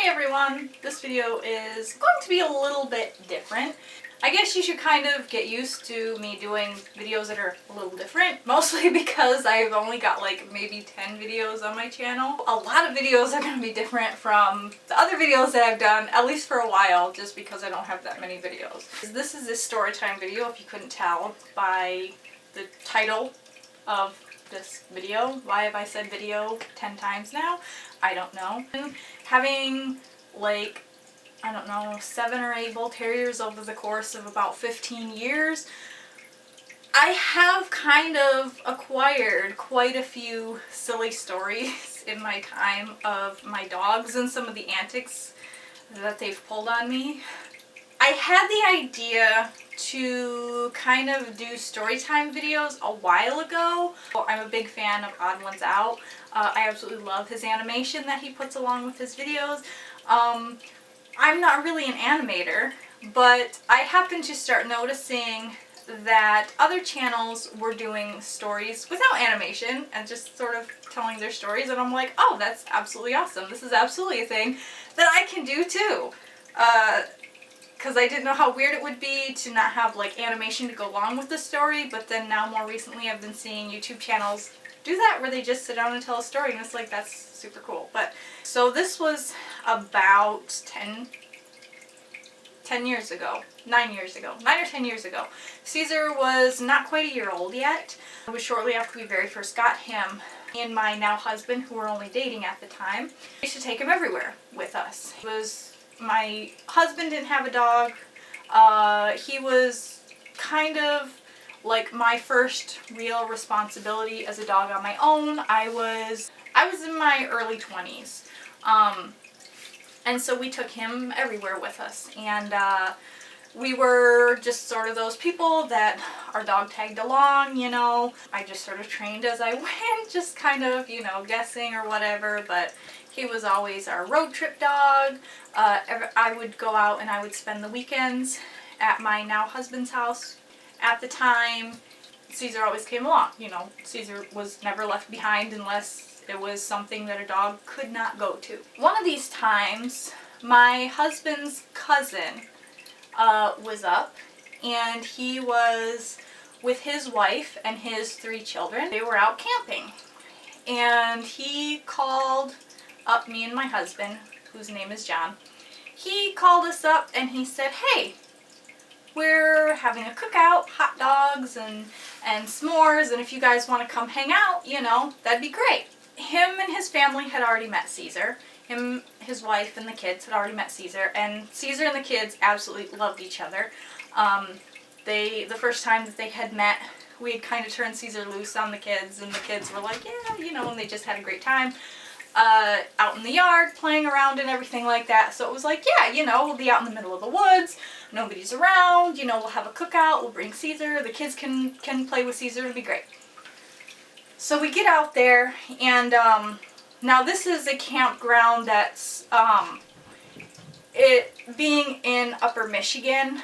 Hey everyone, this video is going to be a little bit different. I guess you should kind of get used to me doing videos that are a little different, mostly because I've only got like maybe 10 videos on my channel. A lot of videos are going to be different from the other videos that I've done, at least for a while, just because I don't have that many videos. This is a story time video, if you couldn't tell by the title of this video. Why have I said video 10 times now? I don't know. Having like, I don't know, 7 or 8 bull terriers over the course of about 15 years, I have kind of acquired quite a few silly stories in my time of my dogs and some of the antics that they've pulled on me. I had the idea to kind of do storytime videos a while ago. I'm a big fan of Odd Ones Out. I absolutely love his animation that he puts along with his videos. I'm not really an animator, but I happened to start noticing that other channels were doing stories without animation and just sort of telling their stories, and I'm like, oh, that's absolutely awesome. This is absolutely a thing that I can do too. Because I didn't know how weird it would be to not have like animation to go along with the story, but then now more recently I've been seeing YouTube channels do that where they just sit down and tell a story, and it's like, that's super cool. But so this was about 9 years ago, 9 or 10 years ago. Cesar was not quite a year old yet. It was shortly after we very first got him. Me and my now husband, who were only dating at the time, used to take him everywhere with us. My husband didn't have a dog. He was kind of like my first real responsibility as a dog on my own. I was in my early 20s. And so we took him everywhere with us. And we were just sort of those people that our dog tagged along, you know. I just sort of trained as I went, just kind of, you know, guessing or whatever, but he was always our road trip dog. I would go out and I would spend the weekends at my now husband's house. At the time, Cesar always came along, you know. Cesar was never left behind unless it was something that a dog could not go to. One of these times, my husband's cousin was up, and he was with his wife and his 3 children. They were out camping, and he called up me and my husband, whose name is John. He called us up and he said, hey, we're having a cookout, hot dogs and s'mores, and if you guys want to come hang out, you know, that'd be great. Him and his family had already met Cesar. Him, his wife, and the kids had already met Cesar, and Cesar and the kids absolutely loved each other. The first time that they had met, we had kind of turned Cesar loose on the kids, and the kids were like, yeah, you know, and they just had a great time out in the yard, playing around and everything like that. So it was like, yeah, you know, we'll be out in the middle of the woods, nobody's around, you know, we'll have a cookout, we'll bring Cesar, the kids can play with Cesar, it'll be great. So we get out there, and now this is a campground that's, it being in Upper Michigan,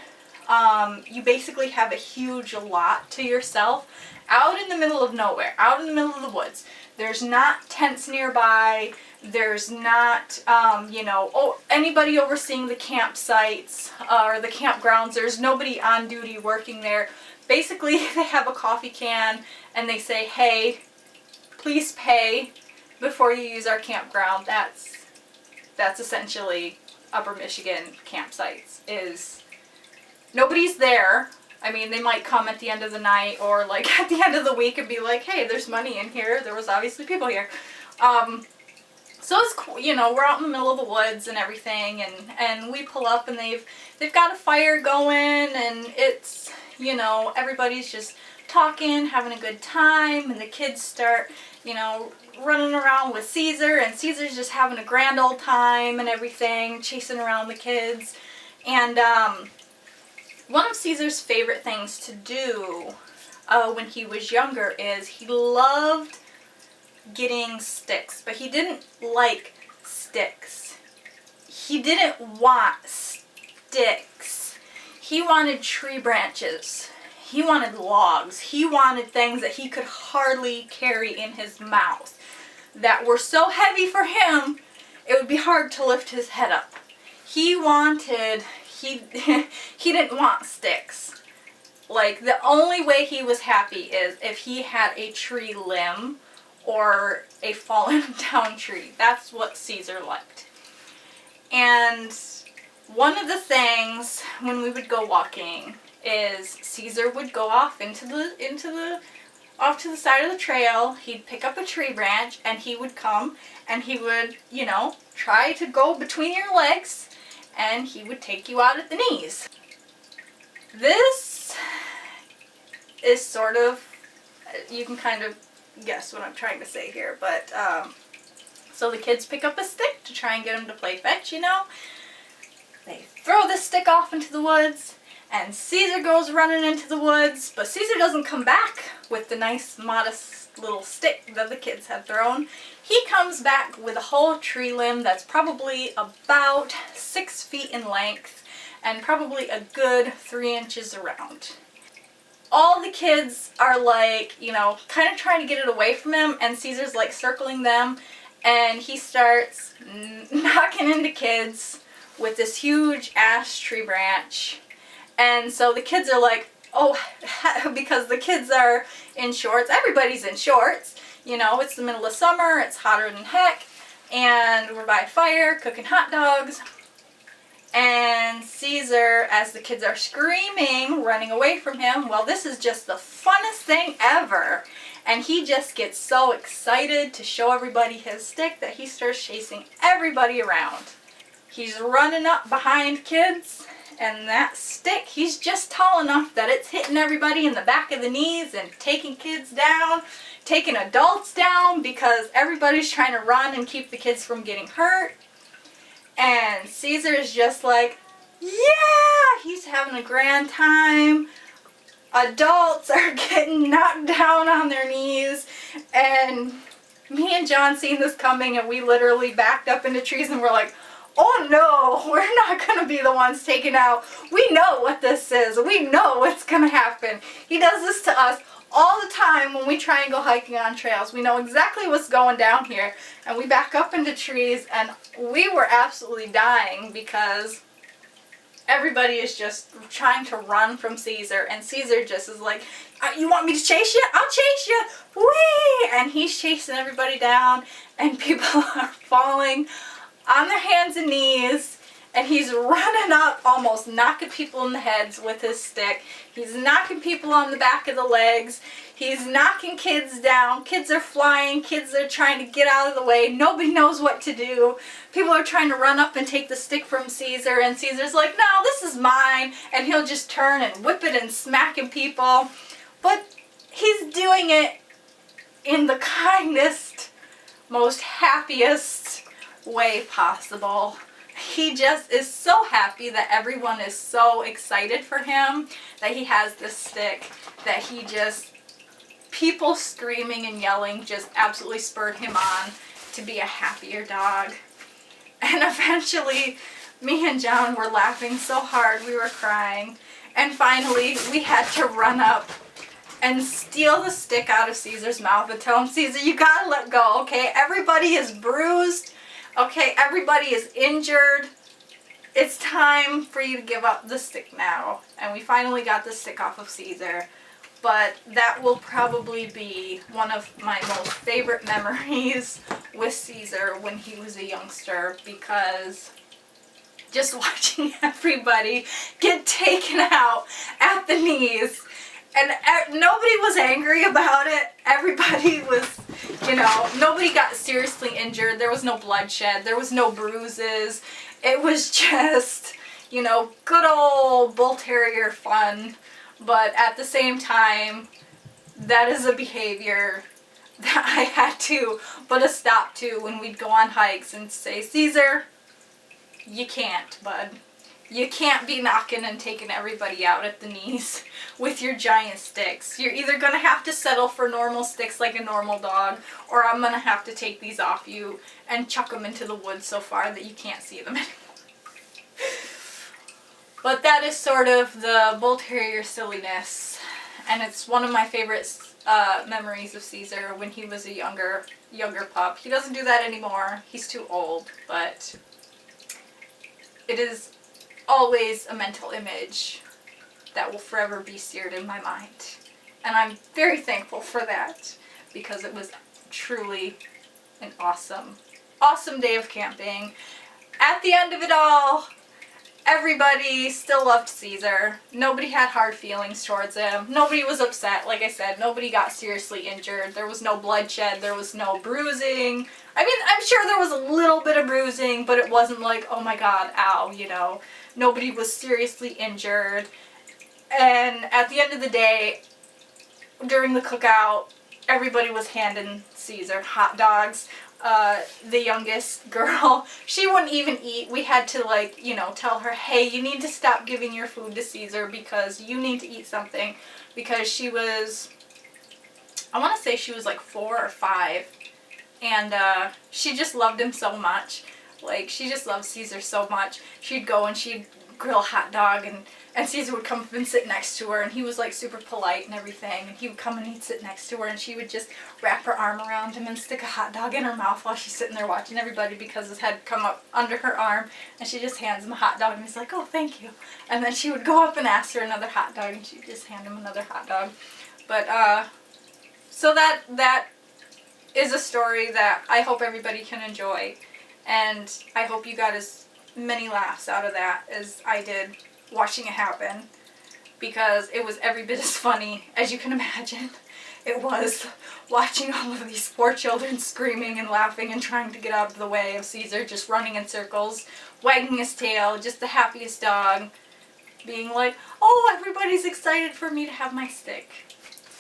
you basically have a huge lot to yourself out in the middle of nowhere, out in the middle of the woods. There's not tents nearby, there's not, you know, anybody overseeing the campsites or the campgrounds. There's nobody on duty working there. Basically, they have a coffee can and they say, hey, please pay before you use our campground. That's essentially Upper Michigan campsites. Is nobody's there. I mean, they might come at the end of the night or like at the end of the week and be like, hey, there's money in here. There was obviously people here. So it's cool, you know, we're out in the middle of the woods and everything, and we pull up and they've got a fire going, and it's, you know, everybody's just talking, having a good time, and the kids start, you know, running around with Cesar, and Cesar's just having a grand old time and everything, chasing around the kids. And one of Cesar's favorite things to do when he was younger is he loved getting sticks, but he didn't like sticks. He didn't want sticks. He wanted tree branches. He wanted logs. He wanted things that he could hardly carry in his mouth, that were so heavy for him it would be hard to lift his head up. He didn't want sticks. Like, the only way he was happy is if he had a tree limb or a fallen down tree. That's what Cesar liked. And one of the things when we would go walking is Cesar would go off off to the side of the trail. He'd pick up a tree branch and he would come and he would, you know, try to go between your legs and he would take you out at the knees. This is sort of, you can kind of guess what I'm trying to say here, but so the kids pick up a stick to try and get him to play fetch, you know. They throw the stick off into the woods, and Cesar goes running into the woods, but Cesar doesn't come back with the nice, modest little stick that the kids had thrown. He comes back with a whole tree limb that's probably about 6 feet in length and probably a good 3 inches around. All the kids are like, you know, kind of trying to get it away from him, and Cesar's like circling them, and he starts knocking into kids with this huge ash tree branch. And so the kids are like, oh, because the kids are in shorts. Everybody's in shorts. You know, it's the middle of summer, it's hotter than heck, and we're by a fire cooking hot dogs. And Cesar, as the kids are screaming, running away from him, well, this is just the funnest thing ever. And he just gets so excited to show everybody his stick that he starts chasing everybody around. He's running up behind kids, and that stick, he's just tall enough that it's hitting everybody in the back of the knees and taking kids down, taking adults down, because everybody's trying to run and keep the kids from getting hurt. And Cesar is just like, yeah, he's having a grand time. Adults are getting knocked down on their knees, and me and John seen this coming, and we literally backed up into trees and we're like, oh no, we're not going to be the ones taken out. We know what this is. We know what's going to happen. He does this to us all the time when we try and go hiking on trails. We know exactly what's going down here, and we back up into trees, and we were absolutely dying because everybody is just trying to run from Cesar, and Cesar just is like, you want me to chase you? I'll chase you. Whee! And he's chasing everybody down, and people are falling on their hands and knees, and he's running up, almost knocking people in the heads with his stick. He's knocking people on the back of the legs. He's knocking kids down. Kids are flying. Kids are trying to get out of the way. Nobody knows what to do. People are trying to run up and take the stick from Cesar, and Cesar's like, no, this is mine. And he'll just turn and whip it and smacking people. But he's doing it in the kindest, most happiest way possible. He just is so happy that everyone is so excited for him, that he has this stick, that he just, people screaming and yelling just absolutely spurred him on to be a happier dog. And eventually, me and John were laughing so hard we were crying, and finally we had to run up and steal the stick out of Cesar's mouth and tell him, Cesar, you gotta let go, okay? Everybody is bruised. Okay, everybody is injured. It's time for you to give up the stick now. And we finally got the stick off of Cesar. But that will probably be one of my most favorite memories with Cesar when he was a youngster, because just watching everybody get taken out at the knees, and nobody was angry about it. Everybody was, you know, nobody got seriously injured. There was no bloodshed. There was no bruises. It was just, you know, good old bull terrier fun. But at the same time, that is a behavior that I had to put a stop to when we'd go on hikes and say, Cesar, you can't, bud. You can't be knocking and taking everybody out at the knees with your giant sticks. You're either going to have to settle for normal sticks like a normal dog, or I'm going to have to take these off you and chuck them into the woods so far that you can't see them anymore. But that is sort of the bull terrier silliness, and it's one of my favorite memories of Cesar when he was a younger pup. He doesn't do that anymore. He's too old, but it is always a mental image that will forever be seared in my mind. And I'm very thankful for that, because it was truly an awesome day of camping. At the end of it all, everybody still loved Cesar. Nobody had hard feelings towards him. Nobody was upset. Like I said, nobody got seriously injured. There was no bloodshed. There was no bruising. I mean, I'm sure there was a little bit of bruising, but it wasn't like, oh my god, ow, you know. Nobody was seriously injured. And at the end of the day, during the cookout, everybody was handing Cesar hot dogs. The youngest girl, she wouldn't even eat. We had to, like, you know, tell her, hey, you need to stop giving your food to Cesar because you need to eat something. Because she was, I want to say she was like 4 or 5. And she just loved him so much. Like, she just loved Cesar so much. She'd go and she'd grill a hot dog, and Cesar would come up and sit next to her, and he was like super polite and everything, and he would come and he'd sit next to her, and she would just wrap her arm around him and stick a hot dog in her mouth while she's sitting there watching everybody, because his head come up under her arm, and she just hands him a hot dog, and he's like, oh, thank you. And then she would go up and ask her another hot dog, and she'd just hand him another hot dog. But so that is a story that I hope everybody can enjoy, and I hope you got as many laughs out of that as I did watching it happen, because it was every bit as funny as you can imagine. It was watching all of these poor children screaming and laughing and trying to get out of the way of Cesar, just running in circles, wagging his tail, just the happiest dog, being like, oh, everybody's excited for me to have my stick.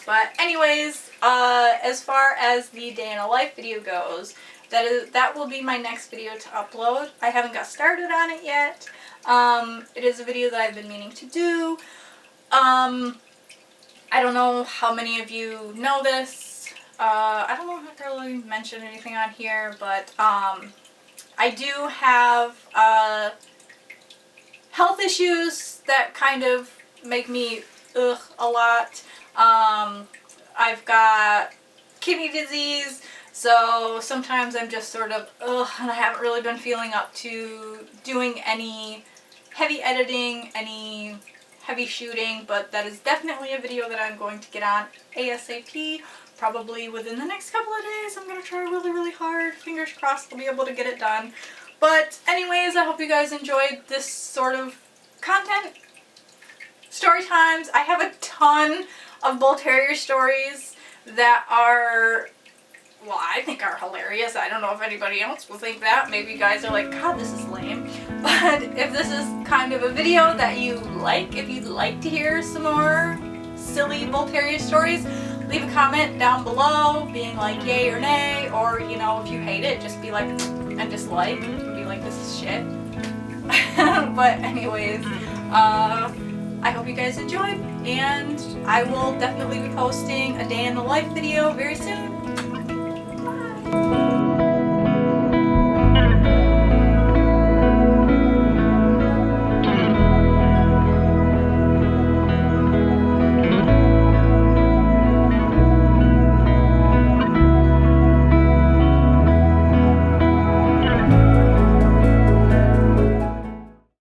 But anyways, as far as the day in a life video goes, that will be my next video to upload. I haven't got started on it yet. It is a video that I've been meaning to do. I don't know how many of you know this. I don't know if I really mentioned anything on here, but I do have health issues that kind of make me ugh a lot. I've got kidney disease. So sometimes I'm just sort of, ugh, and I haven't really been feeling up to doing any heavy editing, any heavy shooting, but that is definitely a video that I'm going to get on ASAP, probably within the next couple of days. I'm going to try really, really hard. Fingers crossed I'll be able to get it done. But anyways, I hope you guys enjoyed this sort of content. Story times. I have a ton of Bull Terrier stories that are, well, I think are hilarious. I don't know if anybody else will think that. Maybe you guys are like, God, this is lame. But if this is kind of a video that you like, if you'd like to hear some more silly Bull Terrier stories, leave a comment down below being like yay or nay, or, you know, if you hate it, just be like, and dislike, and be like, this is shit. But anyways, I hope you guys enjoyed, and I will definitely be posting a day in the life video very soon.